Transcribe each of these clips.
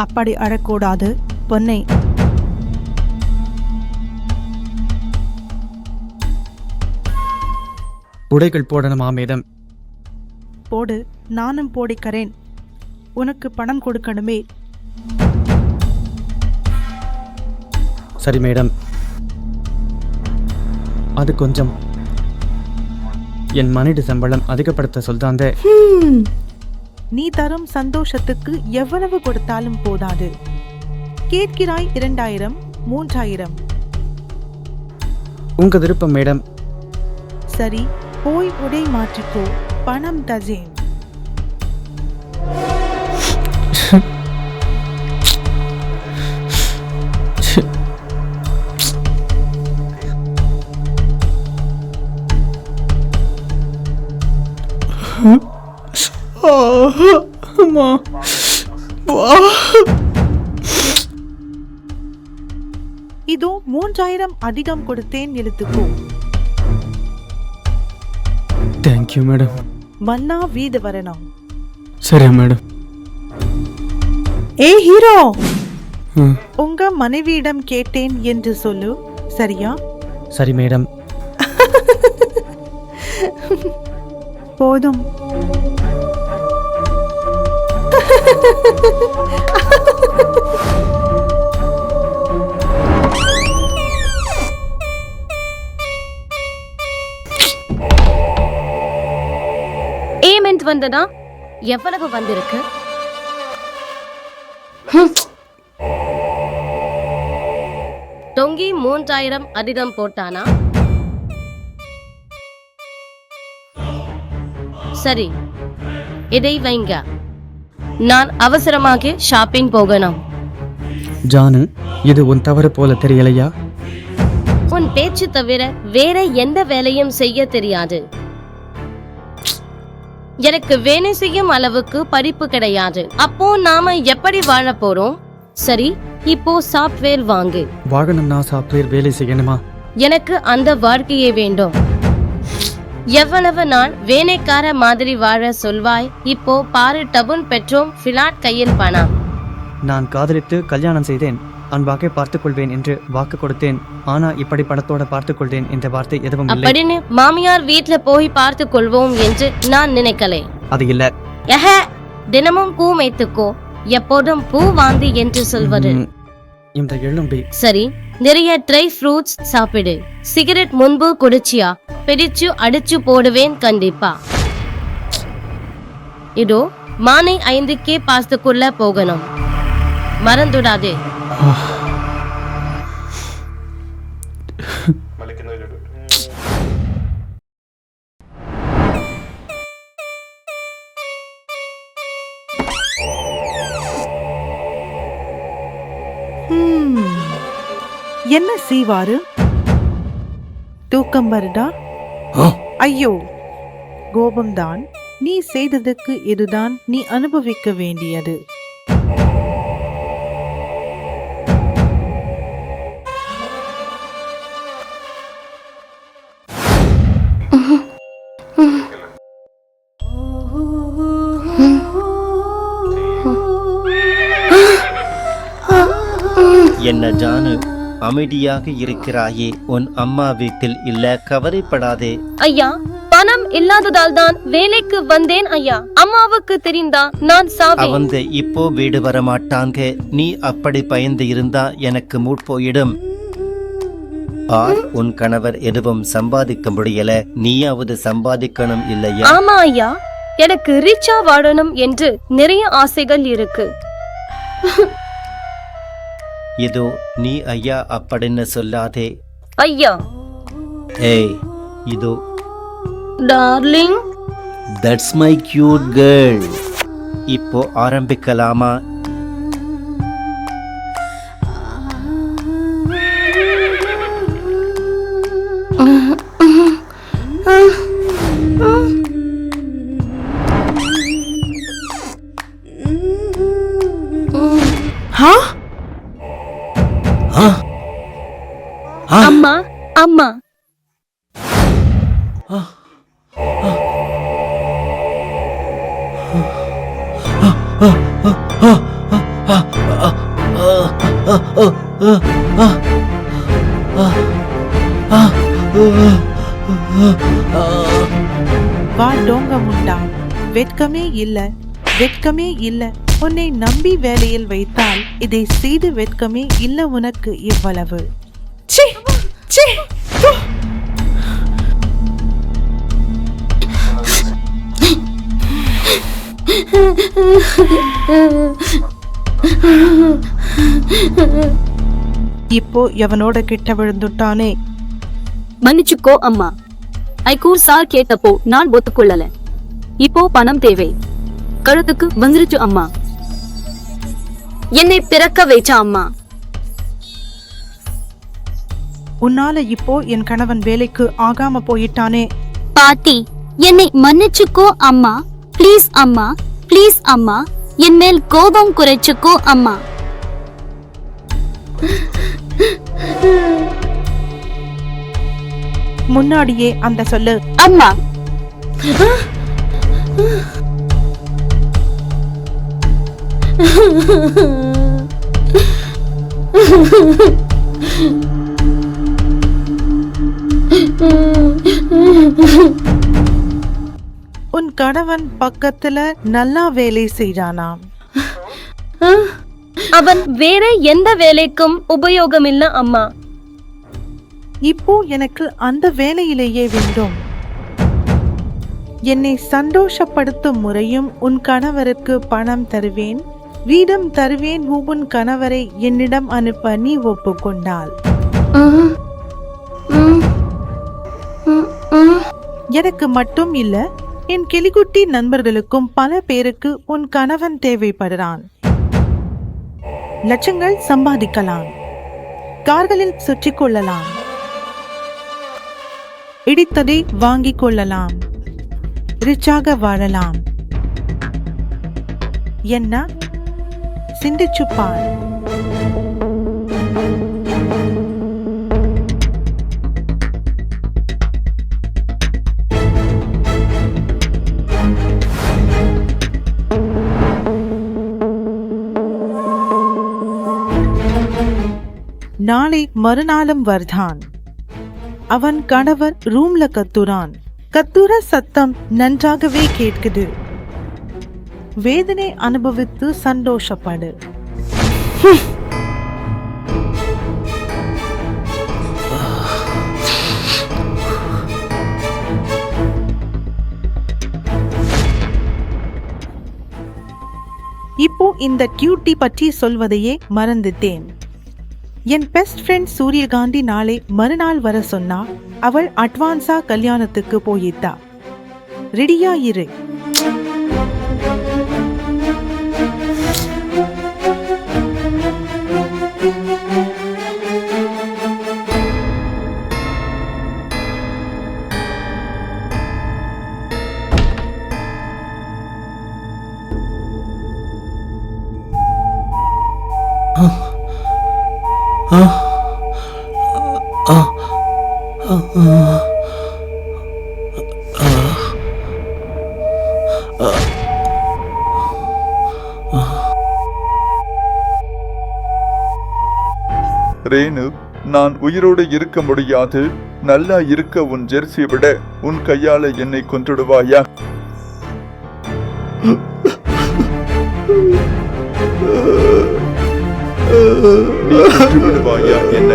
அப்படி அழக்கூடாது பொன்னை. உடைகள் போடணுமா மேடம்? போடு, நானும் போடிக்கிறேன். உனக்கு பணம் கொடுக்கணுமே. சரி மேடம், அது கொஞ்சம் என் மனைவி சம்பளம் அதிகப்படுத்த சொல்றாங்க. நீ தரும் சந்தோஷத்துக்கு எவ்வளவு கொடுத்தாலும் போதாது. கேட்கிறாய் 2000, 3000. உங்க விருப்பம் மேடம். சரி, போய் உடை மாற்றிக்கோ, பணம் தஜேன். இதோ 3000 அதிகம் கொடுத்தேன், எழுத்துக்கோ. Thank you madam. மன்னா வீடு வரணும். சரி மேடம். ஏ ஹீரோ, உங்க மனைவியிடம் கேட்டேன் என்று சொல்லு, சரியா? சரி மேடம். போதும். பேமெண்ட் வந்ததா? எவ்வளவு வந்திருக்கு? தொங்கி 3000 அதிகம் போட்டானா? சரி, இதை வைங்க. நான் அவசரமாக ஷாப்பிங் போகணும். ஜானு, இது உன் தவறு போல தெரியலையா? உன் பேச்சு தவிர வேற எந்த வேலையும் செய்ய தெரியாது. எனக்கு வேலை செய்யும் அளவுக்கு படிப்பு கிடையாது. அப்போ நாம எப்படி வாழ போறோம்? சரி, இப்போ சாப்ட்வேர் வாங்கு. வாகனம்னா சாப்ட்வேர் வேலை செய்யணுமா? எனக்கு அந்த வாழ்க்கையே வேண்டும். எவ்வளவு நாள் வேலைக்கார மாதிரி வாழ சொல்வாய்? இப்போ பாரு, டபுன் பெட்ரோம், ஃபிளாட் கையில் பணம். நான் காதலித்து கல்யாணம் செய்தேன், அன்பாக பார்த்துக் கொள்வேன் என்று வாக்கு கொடுத்தேன். ஆனா இப்படி படத்தோட பார்த்துக் கொள்வேன் என்ற வார்த்தை எதுவும் இல்லை. அப்படின்னு மாமியார் வீட்டுல போய் பார்த்துக் கொள்வோம் என்று நான் நினைக்கலே. அது இல்ல. தினமும் பூ வைத்துக்கோ, எப்போதும் பூ வாந்தி என்று சொல்வது. இந்த எலும்பி. சரி, நிறைய ட்ரை ஃப்ரூட்ஸ் சாப்பிடு. சிகரெட் முன்பு குடிச்சியா? பிடிச்சு அடிச்சு போடுவேன் கண்டிப்பா. இதோ மானை 5க்கே பாஸ்துக்குள்ள போகணும், மறந்துடாதே. என்ன செய்வாரு? தூக்கம் வருதா? ஐயோ, கோபம்தான். நீ செய்ததுக்கு இதுதான் நீ அனுபவிக்க வேண்டியது. என்ன ஜானு, அமைதியாக இருக்கிறாயே? உன் அம்மா வீட்டில் இல்ல, கவலைப்படாதே. ஐயா, பணம் இல்லாததால் தான் வேலைக்கு வந்தேன் ஐயா. அம்மாவுக்கு தெரிந்தா நான் சாவேன். அவங்க இப்போ வீடு வர மாட்டாங்க. நீ அப்படி பயந்து இருந்தா எனக்கு மூட் போயிடும். உன் கணவர் எதுவும் சம்பாதிக்க முடியல, நீயாவது சம்பாதிக்கணும் இல்லையா? ஆமா ஐயா, எனக்கு ரிச்சா வாழணும் என்று நிறைய ஆசைகள் இருக்கு. இதோ நீ ஐயா அப்படின்னு சொல்லாதே. ஐயா. ஏய், இதோ. Darling, that's my cute girl. இப்போ ஆரம்பிக்கலாமா? அம்மா, அம்மா. வா டோங்க முண்டா, வெட்கமே இல்ல, வெட்கமே இல்ல. உன்னை நம்பி வேலையில் வைத்தால் இதை செய்து வெட்கமே இல்ல உனக்கு இவ்வளவு. ச்சீ, ச்சீ, தூ. இப்போ எவனோட கிட்ட விழுந்துட்டானே. மன்னிச்சுக்கோ அம்மா. ஐக்கூர் சார் கேட்டப்போ நான் ஒத்துக்கொள்ளல. இப்போ பணம் தேவை. கழுத்துக்கு வந்துருச்சு அம்மா. என்னை பிறக்க வைச்ச அம்மா. உன்னால இப்போ என் கணவன் வேலைக்கு ஆகாம போயிட்டானே. பாட்டி, என்னை மன்னிச்சுக்கோ அம்மா. ப்ளீஸ் அம்மா, ப்ளீஸ் அம்மா. என் மேல் கோபம் குறைச்சுக்கோ அம்மா. முன்னாடியே அந்த சொல்லு அம்மா. உன் கணவன் பக்கத்துல நல்லா வேலை செய்றானாம். அவன் வேற எந்த வேலைக்கும் உபயோகம் இல்ல அம்மா. இப்போ எனக்கு அந்த வேலையிலேயே வேண்டும். என்னை சந்தோஷப்படுத்தும் முறையும் உன் கணவருக்கு பணம் தருவேன், வீடும் தருவேன். உன் கணவரை என்னிடம் அனுப்ப நீ ஒப்புக்கொண்டாள். எனக்கு மட்டும் இல்ல, என் கிளிக்குட்டி நண்பர்களுக்கும் பல பேருக்கு உன் கணவன் தேவைப்படுறான். லட்சங்கள் சம்பாதிக்கலாம், கார்களில் சுற்றி கொள்ளலாம், இடித்ததை வாங்கிக் கொள்ளலாம், ரிச்சாக வாழலாம். என்ன சிந்திச்சு பார். நாளை மறுநாளும் வர்தான். அவன் கணவர் ரூம்ல கத்துறான். கத்துற சத்தம் நன்றாகவே கேட்குது. வேதனை அனுபவித்து சந்தோஷப்படு. இப்போ இந்த கியூட்டி பற்றி சொல்வதையே மறந்துட்டேன். என் பெஸ்ட் ஃப்ரெண்ட் சூரியகாந்தி நாளை மறுநாள் வர சொன்னா. அவள் அட்வான்ஸா கல்யாணத்துக்கு போயிட்டா. ரெடியா இரு. ரேணு, நான் உயிரோடு இருக்க முடியாது. நல்லா இருக்க உன் ஜெர்சியை விட உன் கையால என்னை கொன்றுடுவாயா? நீ கொன்றுவிடுவாயா என்ன?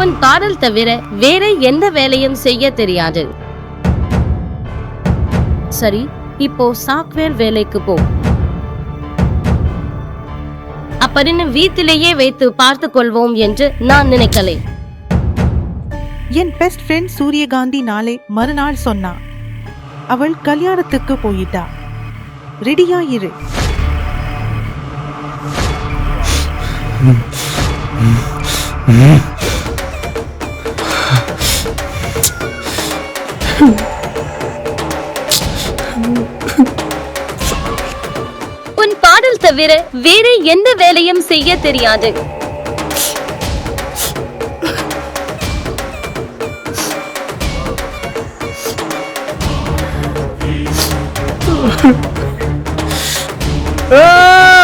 உன் காதல் தவிர வேற எந்த வேலையும் செய்ய தெரியாது. சரி, இப்போ சாஃப்ட்வேர் வேலைக்கு போ. அப்படின்னு வீட்டிலேயே வைத்து பார்த்து கொள்வோம் என்று நான் நினைக்கலை. என் பெஸ்ட் ஃப்ரெண்ட் சூரியகாந்தி நாளை மறுநாள் சொன்னா. அவள் கல்யாணத்துக்கு போயிட்டா. ரெடியா இரு. உன் பாடல் தவிர வேற எந்த வேலையும் செய்ய தெரியாது. ஆ!